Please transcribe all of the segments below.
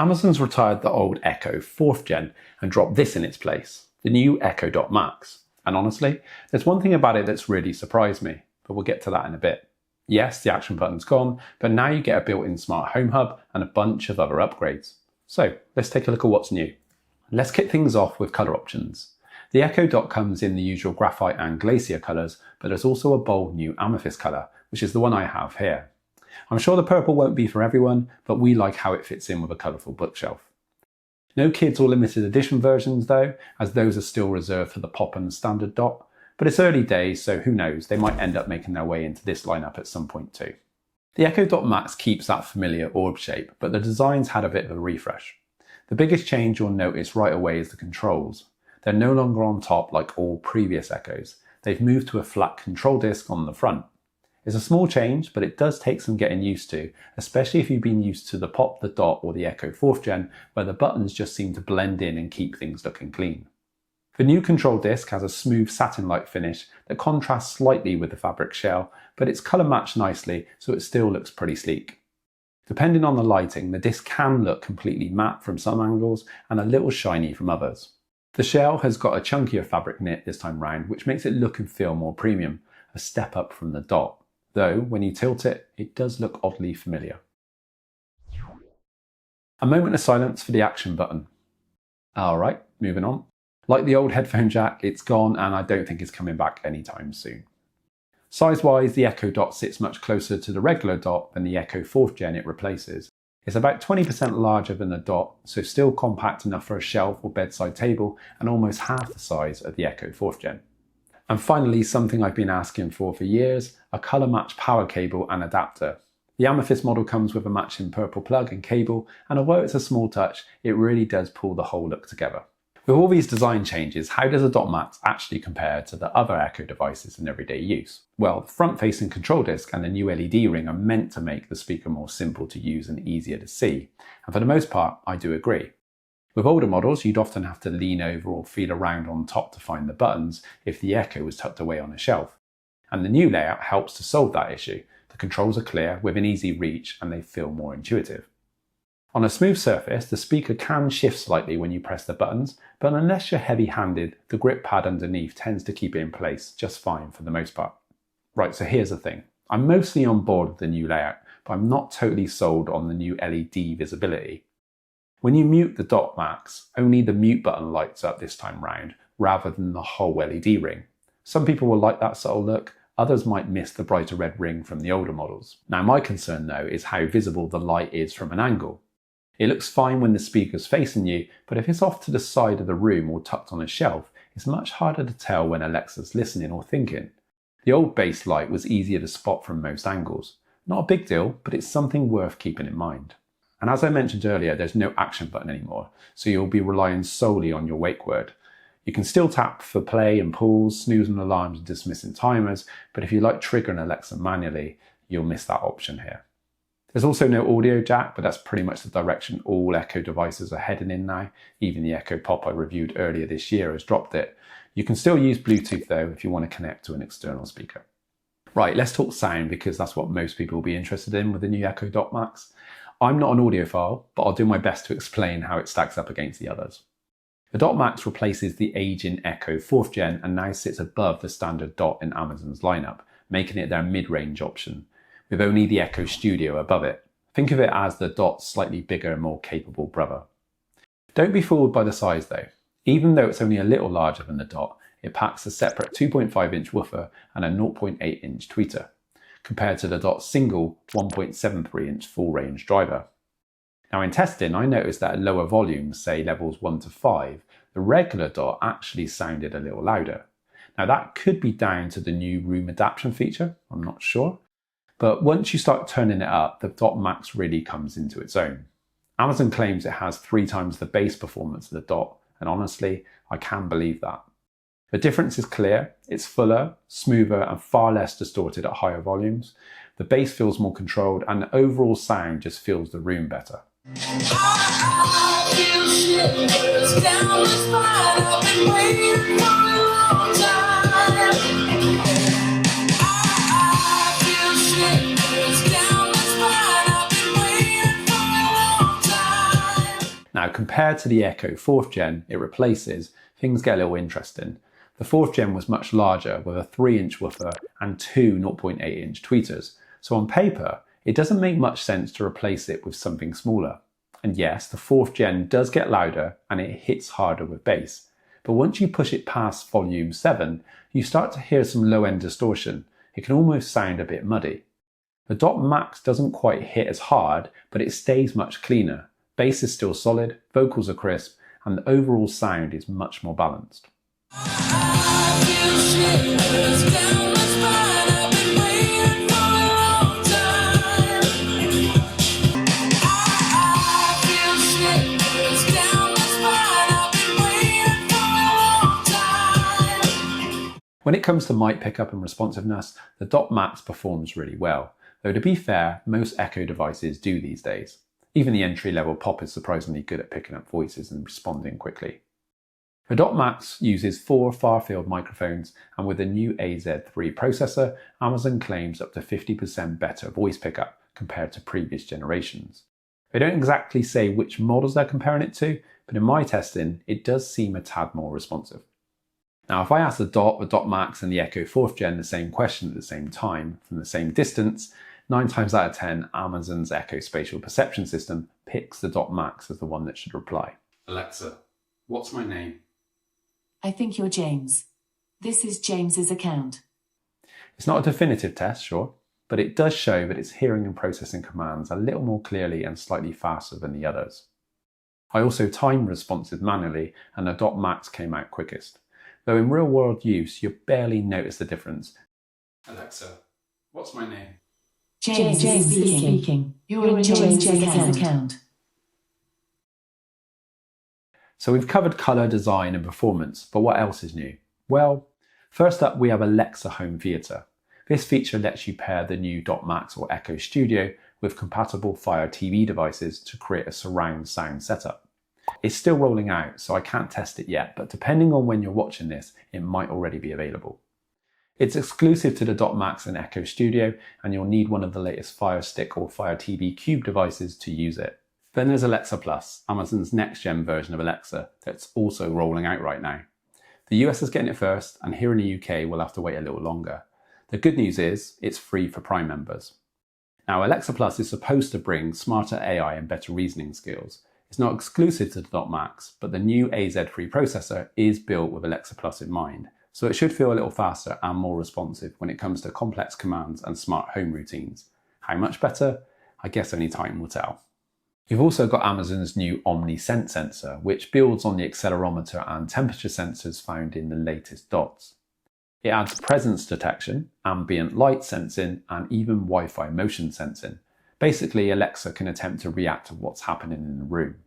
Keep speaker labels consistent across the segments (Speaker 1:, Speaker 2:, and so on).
Speaker 1: Amazon's retired the old Echo 4th gen and dropped this in its place, the new Echo Dot Max. And honestly, there's one thing about it that's really surprised me, but we'll get to that in a bit. Yes, the action button's gone, but now you get a built-in smart home hub and a bunch of other upgrades. So let's take a look at what's new. Let's kick things off with colour options. The Echo Dot comes in the usual graphite and glacier colours, but there's also a bold new amethyst colour, which is the one I have here. I'm sure the purple won't be for everyone, but we like how it fits in with a colourful bookshelf. No kids or limited edition versions though, as those are still reserved for the Pop and Standard Dot, but it's early days, so who knows, they might end up making their way into this lineup at some point too. The Echo Dot Max keeps that familiar orb shape, but the design's had a bit of a refresh. The biggest change you'll notice right away is the controls. They're no longer on top like all previous Echoes. They've moved to a flat control disc on the front. It's a small change, but it does take some getting used to, especially if you've been used to the Pop, the Dot or the Echo 4th gen, where the buttons just seem to blend in and keep things looking clean. The new control disc has a smooth satin-like finish that contrasts slightly with the fabric shell, but it's colour matched nicely, so it still looks pretty sleek. Depending on the lighting, the disc can look completely matte from some angles and a little shiny from others. The shell has got a chunkier fabric knit this time round, which makes it look and feel more premium, a step up from the Dot. Though, when you tilt it, it does look oddly familiar. A moment of silence for the action button. Alright, moving on. Like the old headphone jack, it's gone and I don't think it's coming back anytime soon. Size-wise, the Echo Dot sits much closer to the regular Dot than the Echo 4th gen it replaces. It's about 20% larger than the Dot, so still compact enough for a shelf or bedside table and almost half the size of the Echo 4th gen. And finally, something I've been asking for years, a colour match power cable and adapter. The Amethyst model comes with a matching purple plug and cable, and although it's a small touch, it really does pull the whole look together. With all these design changes, how does the Dot Max actually compare to the other Echo devices in everyday use? Well, the front-facing control disc and the new LED ring are meant to make the speaker more simple to use and easier to see, and for the most part, I do agree. With older models, you'd often have to lean over or feel around on top to find the buttons if the Echo was tucked away on a shelf. And the new layout helps to solve that issue. The controls are clear, within easy reach, and they feel more intuitive. On a smooth surface, the speaker can shift slightly when you press the buttons, but unless you're heavy-handed, the grip pad underneath tends to keep it in place just fine for the most part. Right, so here's the thing. I'm mostly on board with the new layout, but I'm not totally sold on the new LED visibility. When you mute the Dot Max, only the mute button lights up this time round, rather than the whole LED ring. Some people will like that subtle look, others might miss the brighter red ring from the older models. Now my concern though is how visible the light is from an angle. It looks fine when the speaker's facing you, but if it's off to the side of the room or tucked on a shelf, it's much harder to tell when Alexa's listening or thinking. The old base light was easier to spot from most angles. Not a big deal, but it's something worth keeping in mind. And as I mentioned earlier, there's no action button anymore, so you'll be relying solely on your wake word. You can still tap for play and pause, snoozing alarms and dismissing timers, but if you like triggering Alexa manually, you'll miss that option here. There's also no audio jack, but that's pretty much the direction all Echo devices are heading in now. Even the Echo Pop I reviewed earlier this year has dropped it. You can still use Bluetooth though if you want to connect to an external speaker. Right, let's talk sound because that's what most people will be interested in with the new Echo Dot Max. I'm not an audiophile, but I'll do my best to explain how it stacks up against the others. The Dot Max replaces the aging Echo 4th gen and now sits above the standard Dot in Amazon's lineup, making it their mid-range option, with only the Echo Studio above it. Think of it as the Dot's slightly bigger and more capable brother. Don't be fooled by the size though. Even though it's only a little larger than the Dot, it packs a separate 2.5-inch woofer and a 0.8-inch tweeter, compared to the Dot's single 1.73-inch full-range driver. Now in testing, I noticed that at lower volumes, say levels 1 to 5, the regular Dot actually sounded a little louder. Now that could be down to the new room adaptation feature, I'm not sure, but once you start turning it up, the Dot Max really comes into its own. Amazon claims it has 3 times the bass performance of the Dot, and honestly, I can believe that. The difference is clear, it's fuller, smoother and far less distorted at higher volumes. The bass feels more controlled and the overall sound just fills the room better. Now, compared to the Echo 4th gen it replaces, things get a little interesting. The 4th gen was much larger with a 3-inch woofer and two 0.8-inch tweeters, so on paper, it doesn't make much sense to replace it with something smaller. And yes, the 4th gen does get louder and it hits harder with bass, but once you push it past volume 7, you start to hear some low-end distortion. It can almost sound a bit muddy. The Dot Max doesn't quite hit as hard, but it stays much cleaner. Bass is still solid, vocals are crisp, and the overall sound is much more balanced. When it comes to mic pickup and responsiveness, the Dot Max performs really well, though to be fair, most Echo devices do these days. Even the entry-level Pop is surprisingly good at picking up voices and responding quickly. The Dot Max uses 4 far-field microphones, and with the new AZ3 processor, Amazon claims up to 50% better voice pickup compared to previous generations. They don't exactly say which models they're comparing it to, but in my testing, it does seem a tad more responsive. Now, if I ask the Dot Max and the Echo 4th gen the same question at the same time, from the same distance, 9 times out of 10, Amazon's Echo Spatial Perception System picks the Dot Max as the one that should reply. Alexa, what's my name?
Speaker 2: I think you're James. This is James's account.
Speaker 1: It's not a definitive test, sure, but it does show that it's hearing and processing commands a little more clearly and slightly faster than the others. I also timed responses manually, and the Dot Max came out quickest. Though in real-world use, you barely notice the difference. Alexa, what's my name?
Speaker 2: James speaking. You're in James's account.
Speaker 1: So we've covered colour, design and performance, but what else is new? Well, first up we have Alexa Home Theatre. This feature lets you pair the new Dot Max or Echo Studio with compatible Fire TV devices to create a surround sound setup. It's still rolling out, so I can't test it yet, but depending on when you're watching this, it might already be available. It's exclusive to the Dot Max and Echo Studio, and you'll need one of the latest Fire Stick or Fire TV Cube devices to use it. Then there's Alexa Plus, Amazon's next-gen version of Alexa, that's also rolling out right now. The US is getting it first, and here in the UK we'll have to wait a little longer. The good news is, it's free for Prime members. Now, Alexa Plus is supposed to bring smarter AI and better reasoning skills. It's not exclusive to the Dot Max, but the new AZ3 processor is built with Alexa Plus in mind, so it should feel a little faster and more responsive when it comes to complex commands and smart home routines. How much better? I guess only time will tell. You've also got Amazon's new Omni Sense sensor, which builds on the accelerometer and temperature sensors found in the latest Dots. It adds presence detection, ambient light sensing, and even Wi-Fi motion sensing. Basically, Alexa can attempt to react to what's happening in the room,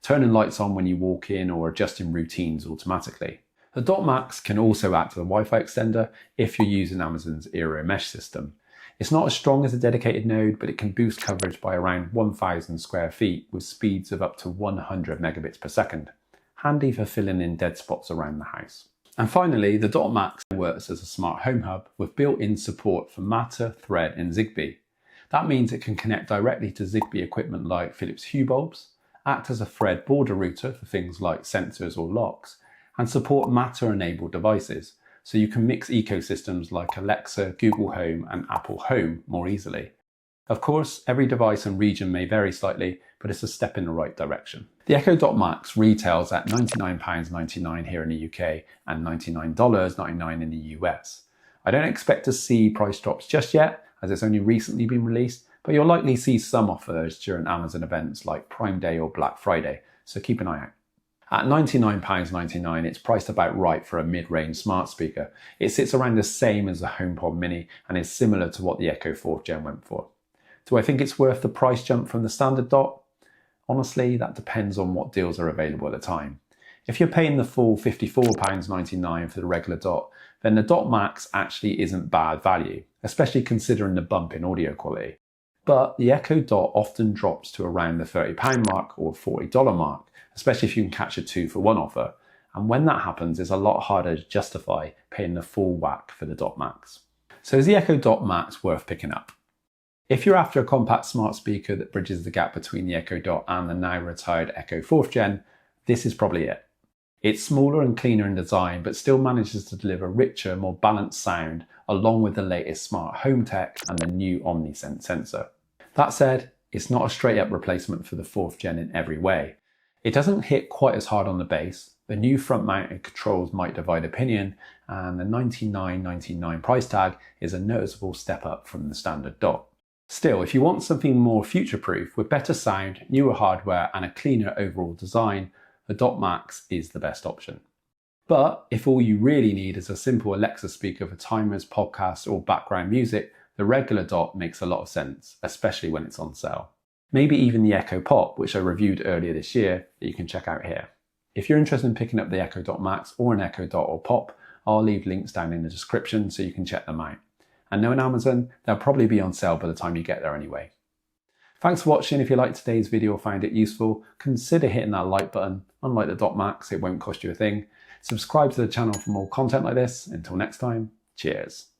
Speaker 1: turning lights on when you walk in or adjusting routines automatically. The Dot Max can also act as a Wi-Fi extender if you're using Amazon's Eero Mesh system. It's not as strong as a dedicated node, but it can boost coverage by around 1,000 square feet with speeds of up to 100 megabits per second. Handy for filling in dead spots around the house. And finally, the Dot Max works as a smart home hub with built-in support for Matter, Thread and Zigbee. That means it can connect directly to Zigbee equipment like Philips Hue bulbs, act as a Thread border router for things like sensors or locks, and support Matter-enabled devices, so you can mix ecosystems like Alexa, Google Home and Apple Home more easily. Of course, every device and region may vary slightly, but it's a step in the right direction. The Echo Dot Max retails at £99.99 here in the UK and $99.99 in the US. I don't expect to see price drops just yet, as it's only recently been released, but you'll likely see some offers during Amazon events like Prime Day or Black Friday, so keep an eye out. At £99.99, it's priced about right for a mid-range smart speaker. It sits around the same as the HomePod Mini and is similar to what the Echo 4th Gen went for. Do I think it's worth the price jump from the standard Dot? Honestly, that depends on what deals are available at the time. If you're paying the full £54.99 for the regular Dot, then the Dot Max actually isn't bad value, especially considering the bump in audio quality. But the Echo Dot often drops to around the £30 mark or $40 mark, especially if you can catch a 2-for-1 offer. And when that happens, it's a lot harder to justify paying the full whack for the Dot Max. So is the Echo Dot Max worth picking up? If you're after a compact smart speaker that bridges the gap between the Echo Dot and the now retired Echo 4th Gen, this is probably it. It's smaller and cleaner in design, but still manages to deliver richer, more balanced sound along with the latest smart home tech and the new OmniSense sensor. That said, it's not a straight up replacement for the 4th Gen in every way. It doesn't hit quite as hard on the bass, the new front mounted controls might divide opinion, and the $99.99 price tag is a noticeable step up from the standard Dot. Still, if you want something more future-proof with better sound, newer hardware and a cleaner overall design, the Dot Max is the best option. But if all you really need is a simple Alexa speaker for timers, podcasts or background music, the regular Dot makes a lot of sense, especially when it's on sale. Maybe even the Echo Pop, which I reviewed earlier this year, that you can check out here. If you're interested in picking up the Echo Dot Max or an Echo Dot or Pop, I'll leave links down in the description so you can check them out. And knowing Amazon, they'll probably be on sale by the time you get there anyway. Thanks for watching. If you liked today's video or found it useful, consider hitting that like button. Unlike the Dot Max, it won't cost you a thing. Subscribe to the channel for more content like this. Until next time, cheers.